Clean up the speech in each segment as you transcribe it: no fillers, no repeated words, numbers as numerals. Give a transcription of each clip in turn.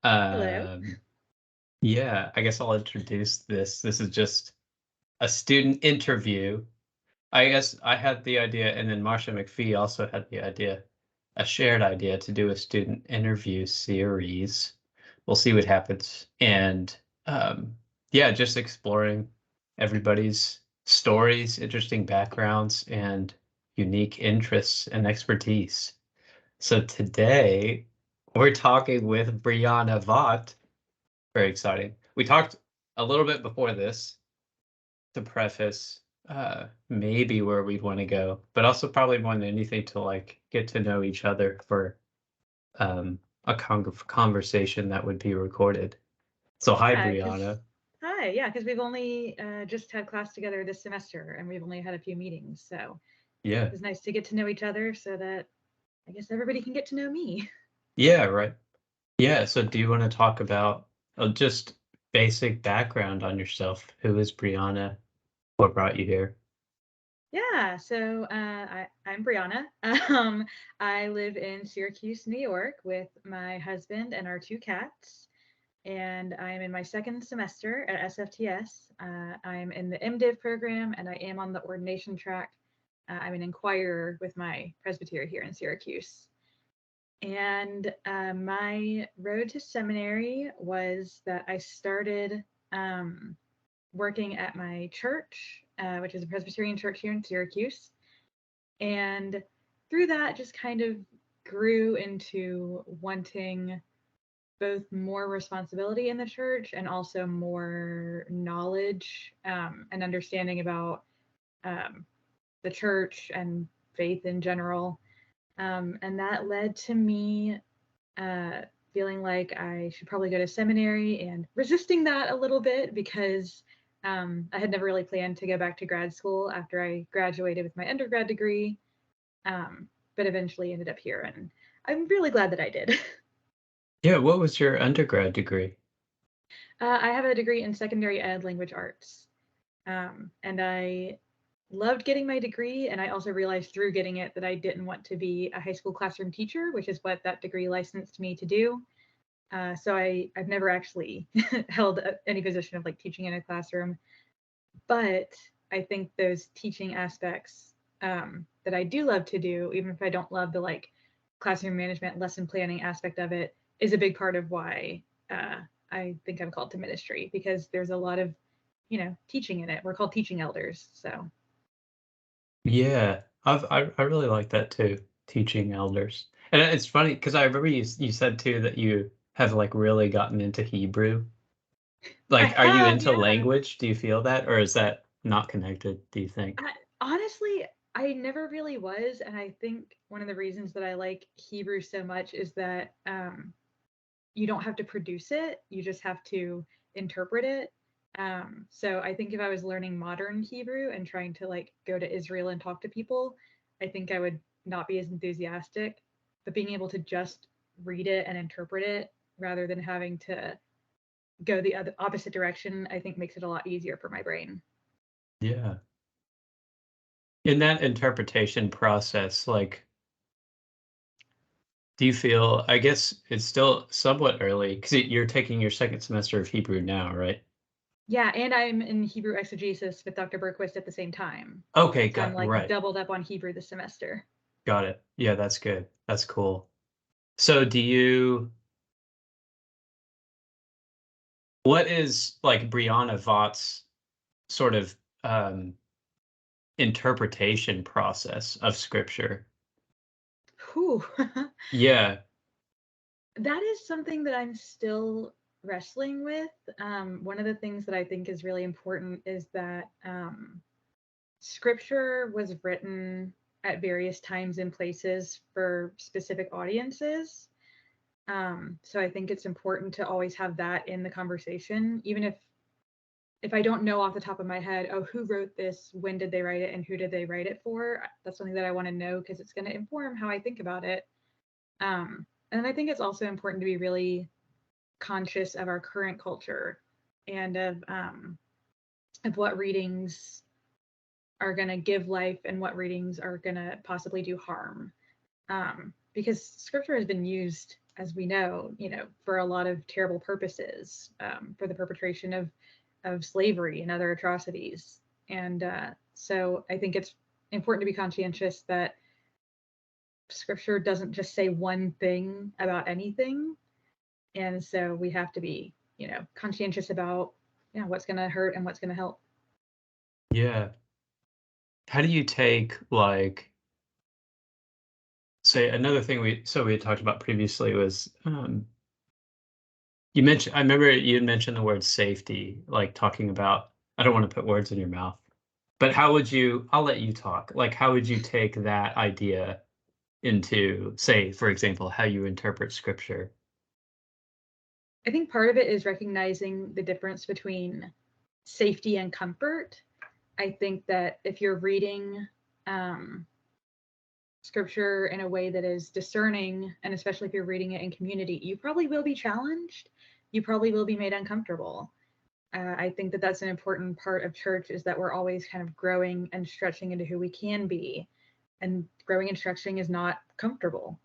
Hello. Um, yeah, I guess I'll introduce this. This is just a student interview. I guess I had the idea, and then Marsha McPhee also had the idea, a shared idea to do a student interview series. We'll see what happens. And yeah, just exploring everybody's stories, interesting backgrounds, and unique interests and expertise. So today we're talking with Briana Vaught. Very exciting. We talked a little bit before this to preface maybe where we'd want to go, but also probably more than anything to like get to know each other for a conversation that would be recorded. So hi, Yeah, Briana. because we've only just had class together this semester, and we've only had a few meetings. So Yeah. it's nice to get to know each other, so that I guess everybody can get to know me. Yeah, right. Yeah, so do you want to talk about just basic background on yourself? Who is Briana? What brought you here? Yeah. So I'm Briana. I live in Syracuse, New York, with my husband and our two cats. And I'm in my second semester at SFTS. I'm in the MDiv program, and I am on the ordination track. I'm an Inquirer with my presbytery here in Syracuse. And my road to seminary was that I started working at my church, which is a Presbyterian church here in Syracuse. And through that, just kind of grew into wanting both more responsibility in the church and also more knowledge and understanding about um, the church and faith in general. And that led to me uh, feeling like I should probably go to seminary and resisting that a little bit because I had never really planned to go back to grad school after I graduated with my undergrad degree, but eventually ended up here. And I'm really glad that I did. Yeah, what was your undergrad degree? I have a degree in secondary ed language arts. And I loved getting my degree. And I also realized through getting it that I didn't want to be a high school classroom teacher, which is what that degree licensed me to do. So I've never actually held any position of like teaching in a classroom, but I think those teaching aspects that I do love to do, even if I don't love the like classroom management, lesson planning aspect of it, is a big part of why I think I'm called to ministry because there's a lot of, teaching in it. We're called teaching elders. So Yeah, I really like that too, teaching elders. And it's funny because I remember you said too that you have like really gotten into Hebrew. I Like, are you have, into yeah. language? Do you feel that, or is that not connected, do you think? Honestly, I never really was, and I think one of the reasons that I like Hebrew so much is that you don't have to produce it; you just have to interpret it. So I think if I was learning modern Hebrew and trying to like go to Israel and talk to people, I think I would not be as enthusiastic. But being able to just read it and interpret it rather than having to go the other opposite direction, I think makes it a lot easier for my brain. Yeah. In that interpretation process, like, do you feel, I guess it's still somewhat early because you're taking your second semester of Hebrew now, right? Yeah, and I'm in Hebrew exegesis with Dr. Berquist at the same time. Okay, So I'm got like right. doubled up on Hebrew this semester. Got it. Yeah, that's good. That's cool. So do you, what is like Brianna Vought's sort of um interpretation process of scripture? Whew. Yeah. That is something that I'm still wrestling with. One of the things that I think is really important is that scripture was written at various times and places for specific audiences. So I think it's important to always have that in the conversation, even if I don't know off the top of my head, oh, who wrote this, when did they write it, and who did they write it for? That's something that I want to know because it's going to inform how I think about it. And I think it's also important to be really conscious of our current culture and of what readings are going to give life and what readings are going to possibly do harm. because scripture has been used, as we know, for a lot of terrible purposes, for the perpetration of slavery and other atrocities. And so I think it's important to be conscientious that scripture doesn't just say one thing about anything. And so we have to be, conscientious about what's going to hurt and what's going to help. Yeah. How do you take, like, say another thing we had talked about previously was you mentioned, I remember you had mentioned the word safety, like talking about, I don't want to put words in your mouth, but how would you, I'll let you talk. Like, how would you take that idea into, say, for example, how you interpret scripture? I think part of it is recognizing the difference between safety and comfort. I think that if you're reading scripture in a way that is discerning, and especially if you're reading it in community, you probably will be challenged. You probably will be made uncomfortable. I think that that's an important part of church, is that we're always kind of growing and stretching into who we can be. And growing and stretching is not comfortable.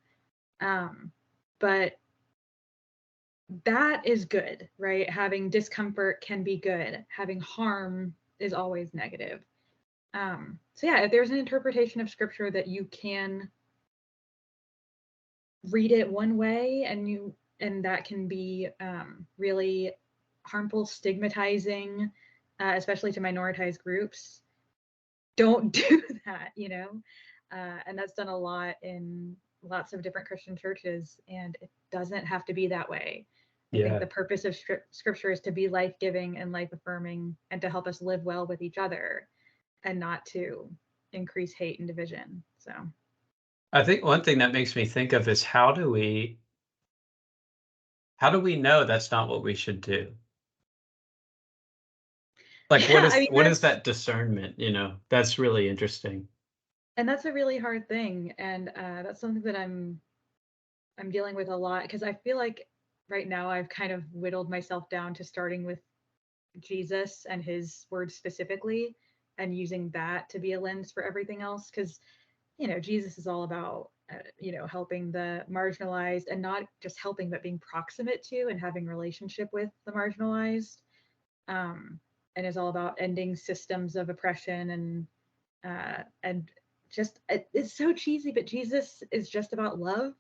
But that is good, right? Having discomfort can be good. Having harm is always negative. So yeah, if there's an interpretation of scripture that you can read it one way and that can be really harmful, stigmatizing, especially to minoritized groups, don't do that, and that's done a lot in lots of different Christian churches, and it doesn't have to be that way. I think the purpose of scripture is to be life-giving and life-affirming, and to help us live well with each other, and not to increase hate and division. So I think one thing that makes me think of is how do we know that's not what we should do? Like, yeah, I mean, what is that discernment? That's really interesting. and that's a really hard thing, and that's something that I'm dealing with a lot, because I feel like right now I've kind of whittled myself down to starting with Jesus and his words specifically, and using that to be a lens for everything else, because Jesus is all about helping the marginalized, and not just helping but being proximate to and having relationship with the marginalized, and is all about ending systems of oppression, and just it's so cheesy, but Jesus is just about love.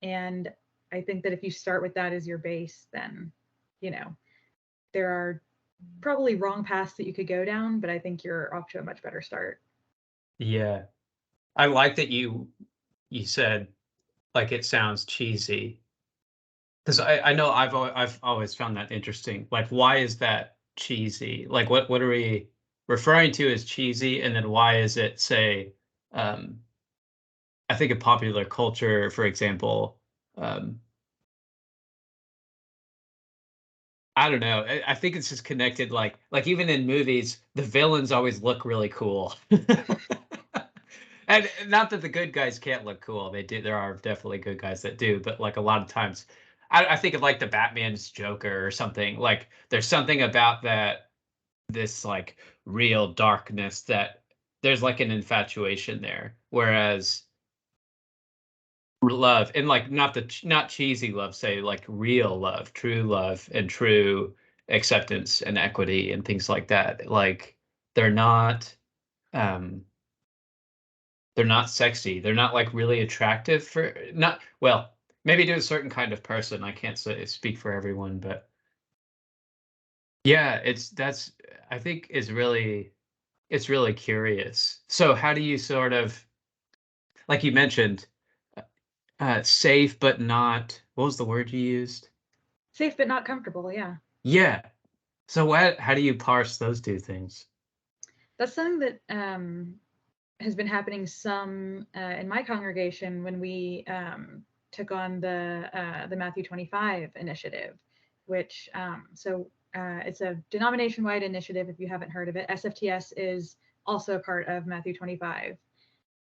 And I think that if you start with that as your base, then there are probably wrong paths that you could go down, but I think you're off to a much better start. Yeah. I like that you said, like, it sounds cheesy, because I know I've always found that interesting. Like, why is that cheesy? Like, what are we referring to as cheesy, and then why is it, say, um, I think in popular culture, for example, um, I don't know. I think it's just connected. Like even in movies, the villains always look really cool. And not that the good guys can't look cool. They do. There are definitely good guys that do. But like a lot of times, I think of like the Batman's Joker or something. Like there's something about that, this like real darkness, that there's like an infatuation there. Whereas love, and like not cheesy love, say like real love, true love, and true acceptance and equity and things like that, like they're not um they're not sexy, they're not like really attractive, for not, well, maybe to a certain kind of person. I can't speak for everyone, but yeah, that's, I think is really, it's really curious. So how do you sort of, like you mentioned, safe but not, what was the word you used? Safe but not comfortable, yeah. Yeah. So how do you parse those two things? That's something that has been happening some in my congregation when we took on the Matthew 25 initiative, which it's a denomination-wide initiative. If you haven't heard of it, SFTS is also a part of Matthew 25.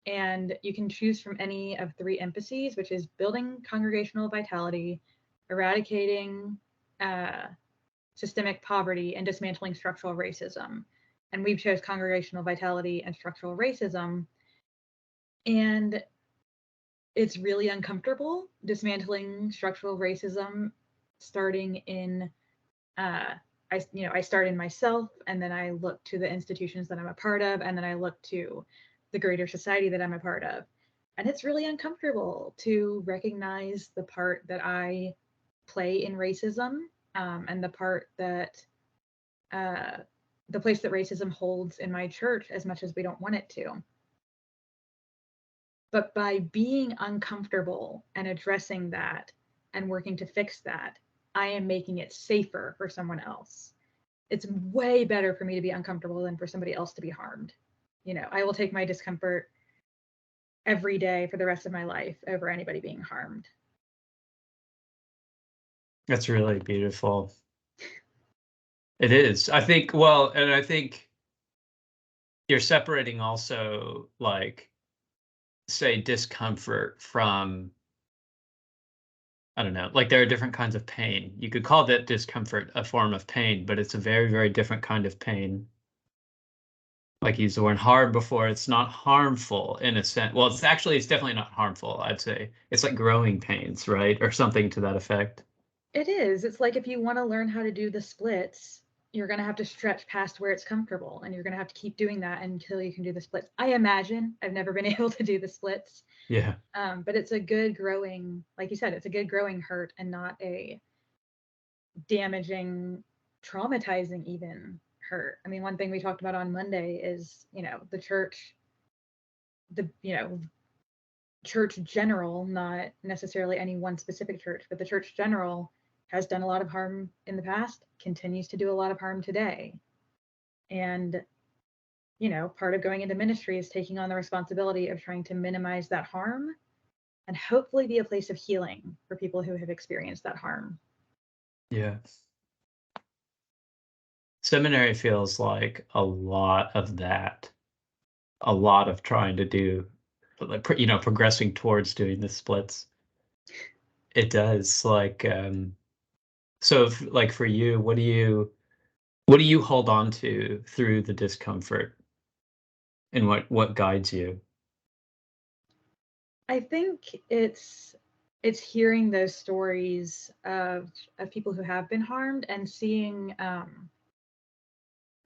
And you can choose from any of three emphases, which is building congregational vitality, eradicating systemic poverty, and dismantling structural racism. And we've chose congregational vitality and structural racism. And it's really uncomfortable dismantling structural racism, starting in I start in myself, and then I look to the institutions that I'm a part of, and then I look to the greater society that I'm a part of. And it's really uncomfortable to recognize the part that I play in racism, and the part that the place that racism holds in my church, as much as we don't want it to. But by being uncomfortable and addressing that and working to fix that, I am making it safer for someone else. It's way better for me to be uncomfortable than for somebody else to be harmed. I will take my discomfort every day for the rest of my life over anybody being harmed. That's really beautiful. It is. I think, well, and I think you're separating also, like, say, discomfort from, I don't know, like there are different kinds of pain. You could call that discomfort a form of pain, but it's a very, very different kind of pain. Like you used the word harm before, it's not harmful in a sense. Well, it's definitely not harmful, I'd say. It's like growing pains, right? Or something to that effect. It is. It's like if you want to learn how to do the splits, you're going to have to stretch past where it's comfortable, and you're going to have to keep doing that until you can do the splits. I imagine. I've never been able to do the splits. Yeah. But it's a good growing, like you said, it's a good growing hurt and not a damaging, traumatizing even hurt. I mean, one thing we talked about on Monday is, the church, church general, not necessarily any one specific church, but the church general has done a lot of harm in the past, continues to do a lot of harm today. And, part of going into ministry is taking on the responsibility of trying to minimize that harm and hopefully be a place of healing for people who have experienced that harm. Yeah. Seminary feels like a lot of that, a lot of trying to do, like, progressing towards doing the splits. It does. Like, so like for you, what do you hold on to through the discomfort, and what guides you? I think it's hearing those stories of people who have been harmed and seeing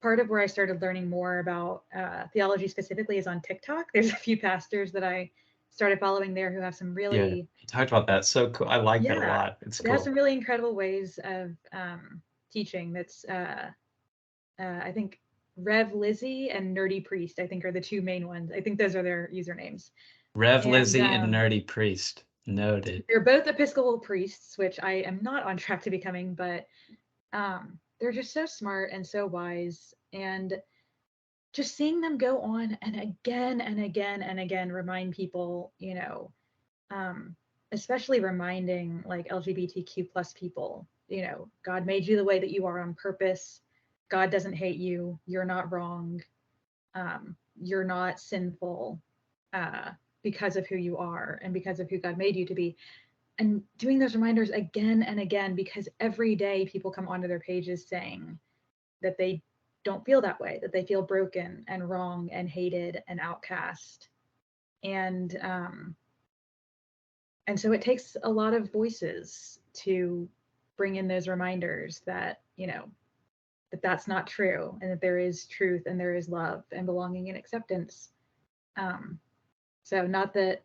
part of where I started learning more about theology specifically is on TikTok. There's a few pastors that I started following there who have some Yeah, really, you talked about that. So cool. I like that a yeah, lot. It's they have cool. some really incredible ways of teaching. That's I think Rev Lizzie and Nerdy Priest, I think, are the two main ones. I think those are their usernames. Rev And Lizzie and Nerdy Priest. Noted. they're both Episcopal priests, which I am not on track to becoming, but they're just so smart and so wise. And just seeing them go on and again and again and again remind people, especially reminding like LGBTQ plus people, God made you the way that you are on purpose. God doesn't hate you. You're not wrong. You're not sinful because of who you are and because of who God made you to be. And doing those reminders again and again, because every day people come onto their pages saying that they don't feel that way, that they feel broken and wrong and hated and outcast. And so it takes a lot of voices to bring in those reminders that, that that's not true, and that there is truth and there is love and belonging and acceptance. So not that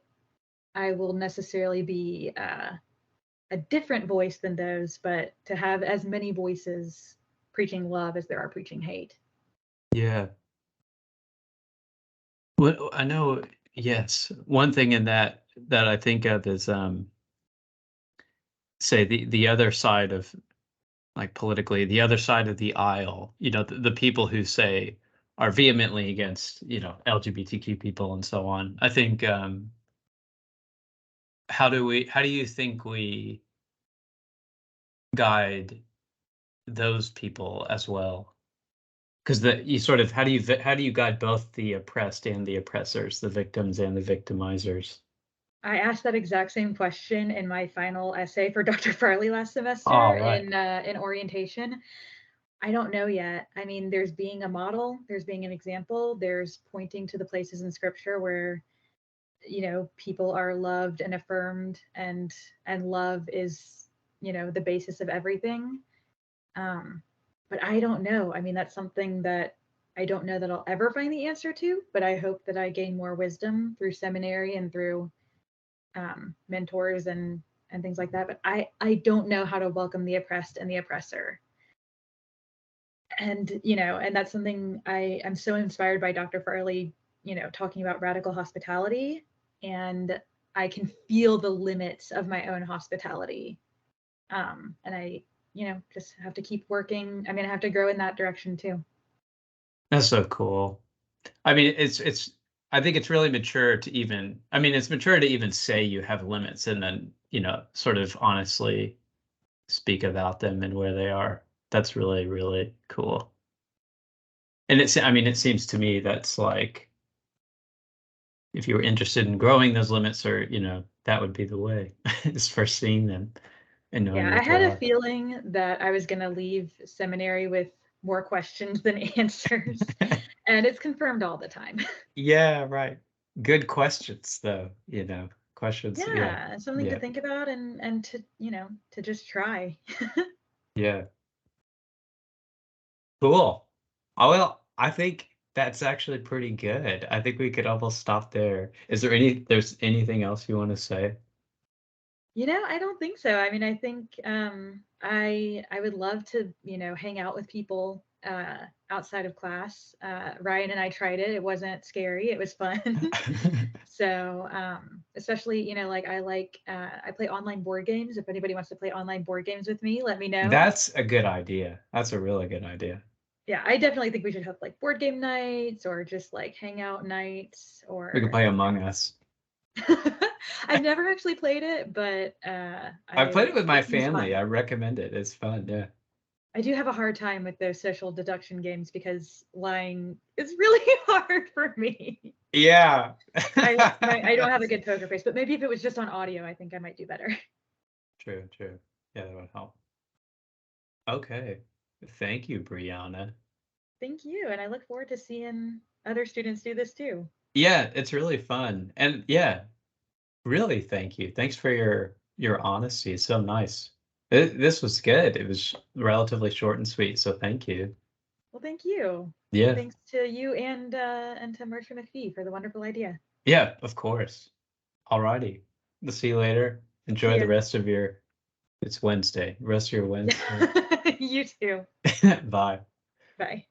I will necessarily be a different voice than those, but to have as many voices preaching love as there are preaching hate. Yeah. Well, I know, yes. One thing in that I think of is say the other side of, like, politically, the other side of the aisle, the people who say are vehemently against, LGBTQ people and so on. I think how do you think we guide those people as well? Because you sort of, how do you guide both the oppressed and the oppressors, the victims and the victimizers? I asked that exact same question in my final essay for Dr. Farley last semester All right. in orientation. I don't know yet. I mean, there's being a model, there's being an example, there's pointing to the places in scripture where people are loved and affirmed, and love is, the basis of everything. But I don't know. I mean, that's something that I don't know that I'll ever find the answer to, but I hope that I gain more wisdom through seminary and through mentors and things like that. But I don't know how to welcome the oppressed and the oppressor. And, and that's something I'm so inspired by Dr. Farley, talking about radical hospitality. And I can feel the limits of my own hospitality. And I, just have to keep working. I mean, I have to grow in that direction too. That's so cool. I mean, I think it's really mature to even, I mean, it's mature to even say you have limits and then, sort of honestly speak about them and where they are. That's really, really cool. And it seems to me that's like, if you were interested in growing those limits, or, that would be the way, is first seeing them and knowing Yeah, I what they had a are. feeling that I was going to leave seminary with more questions than answers, and it's confirmed all the time. Yeah, right. Good questions, though, questions. Yeah, Yeah, something to yeah, think about, and to, to just try. yeah. Cool. Oh, well, I think that's actually pretty good. I think we could almost stop there. There's anything else you want to say? I don't think so. I mean, I think I would love to, hang out with people outside of class. Ryan and I tried it. It wasn't scary. It was fun. So, especially, like I play online board games. If anybody wants to play online board games with me, let me know. That's a good idea. That's a really good idea. Yeah, I definitely think we should have like board game nights, or just like hangout nights, We could or play Among Us. I've never actually played it, but I played it with my it seems family. fun. I recommend it. It's fun. Yeah. I do have a hard time with those social deduction games because lying is really hard for me. Yeah. I don't have a good poker face, but maybe if it was just on audio, I think I might do better. True, true. Yeah, that would help. Okay. Thank you, Briana. Thank you, and I look forward to seeing other students do this too. Yeah, it's really fun. And yeah, really thank you. Thanks for your honesty. It's so nice. This was good. It was relatively short and sweet, so thank you. Well, thank you, and Yeah. thanks to you and to Marcia McPhee for the wonderful idea. Yeah, of course. Alrighty. We'll see you later. See Enjoy the ya. rest of it's Wednesday. Rest of your Wednesday. You too. Bye. Bye.